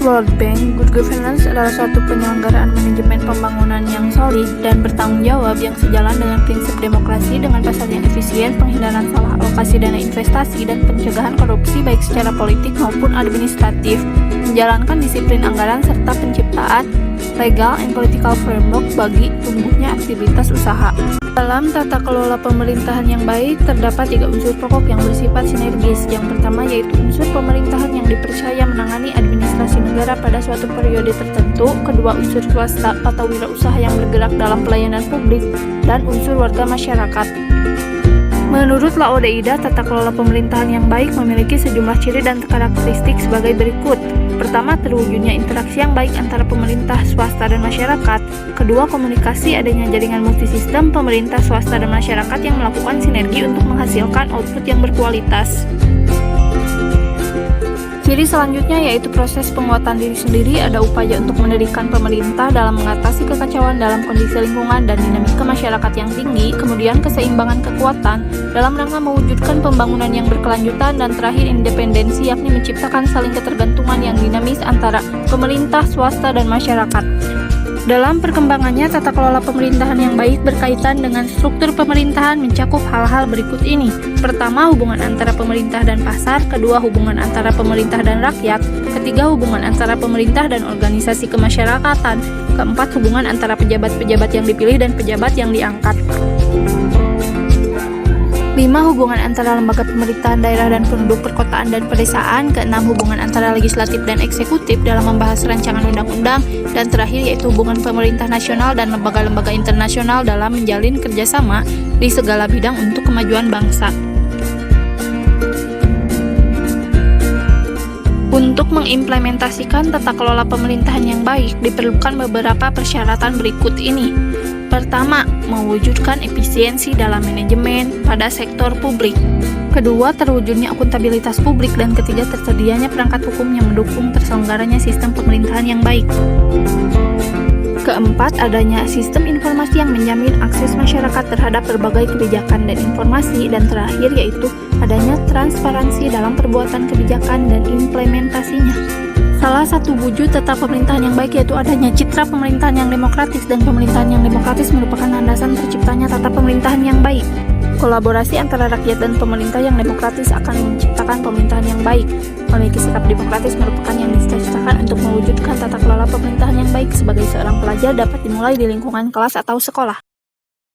World Bank, good governance adalah suatu penyelenggaraan manajemen pembangunan yang solid dan bertanggung jawab yang sejalan dengan prinsip demokrasi dengan pasar yang efisien, penghindaran salah alokasi dana investasi, dan pencegahan korupsi baik secara politik maupun administratif, menjalankan disiplin anggaran serta penciptaan legal and political framework bagi tumbuhnya aktivitas usaha. Dalam tata kelola pemerintahan yang baik, terdapat 3 unsur pokok yang bersifat sinergis. Yang pertama yaitu unsur pemerintahan yang dipercaya menangani administrasi negara pada suatu periode tertentu. Kedua, unsur swasta atau wirausaha yang bergerak dalam pelayanan publik. Dan unsur warga masyarakat. Menurut Laodheida, tata kelola pemerintahan yang baik memiliki sejumlah ciri dan karakteristik sebagai berikut. Pertama, terwujudnya interaksi yang baik antara pemerintah, swasta, dan masyarakat. Kedua, komunikasi, adanya jaringan multisistem pemerintah, swasta, dan masyarakat yang melakukan sinergi untuk menghasilkan output yang berkualitas. Ciri selanjutnya yaitu proses penguatan diri sendiri. Ada upaya untuk mendirikan pemerintah dalam mengatasi kekacauan dalam kondisi lingkungan dan dinamika masyarakat yang tinggi. Kemudian keseimbangan kekuatan dalam rangka mewujudkan pembangunan yang berkelanjutan. Dan terakhir independensi, yakni menciptakan saling ketergantungan yang dinamis antara pemerintah, swasta, dan masyarakat. Dalam perkembangannya, tata kelola pemerintahan yang baik berkaitan dengan struktur pemerintahan mencakup hal-hal berikut ini. Pertama, hubungan antara pemerintah dan pasar. Kedua, hubungan antara pemerintah dan rakyat. Ketiga, hubungan antara pemerintah dan organisasi kemasyarakatan. Keempat, hubungan antara pejabat-pejabat yang dipilih dan pejabat yang diangkat. 5. Hubungan antara lembaga pemerintahan daerah dan penduduk perkotaan dan pedesaan. Keenam, hubungan antara legislatif dan eksekutif dalam membahas rancangan undang-undang. Dan terakhir yaitu hubungan pemerintah nasional dan lembaga-lembaga internasional dalam menjalin kerjasama di segala bidang untuk kemajuan bangsa. Untuk mengimplementasikan tata kelola pemerintahan yang baik, diperlukan beberapa persyaratan berikut ini. Pertama, mewujudkan efisiensi dalam manajemen pada sektor publik. Kedua, terwujudnya akuntabilitas publik. Dan ketiga, tersedianya perangkat hukum yang mendukung terselenggaranya sistem pemerintahan yang baik. Keempat, adanya sistem informasi yang menjamin akses masyarakat terhadap berbagai kebijakan dan informasi. Dan terakhir yaitu adanya transparansi dalam perbuatan kebijakan dan implementasinya. Salah satu wujud tata pemerintahan yang baik yaitu adanya citra pemerintahan yang demokratis, dan pemerintahan yang demokratis merupakan landasan terciptanya tata pemerintahan yang baik. Kolaborasi antara rakyat dan pemerintah yang demokratis akan menciptakan pemerintahan yang baik. Memiliki sikap demokratis merupakan yang dicita-citakan untuk mewujudkan tata kelola pemerintahan yang baik. Sebagai seorang pelajar dapat dimulai di lingkungan kelas atau sekolah.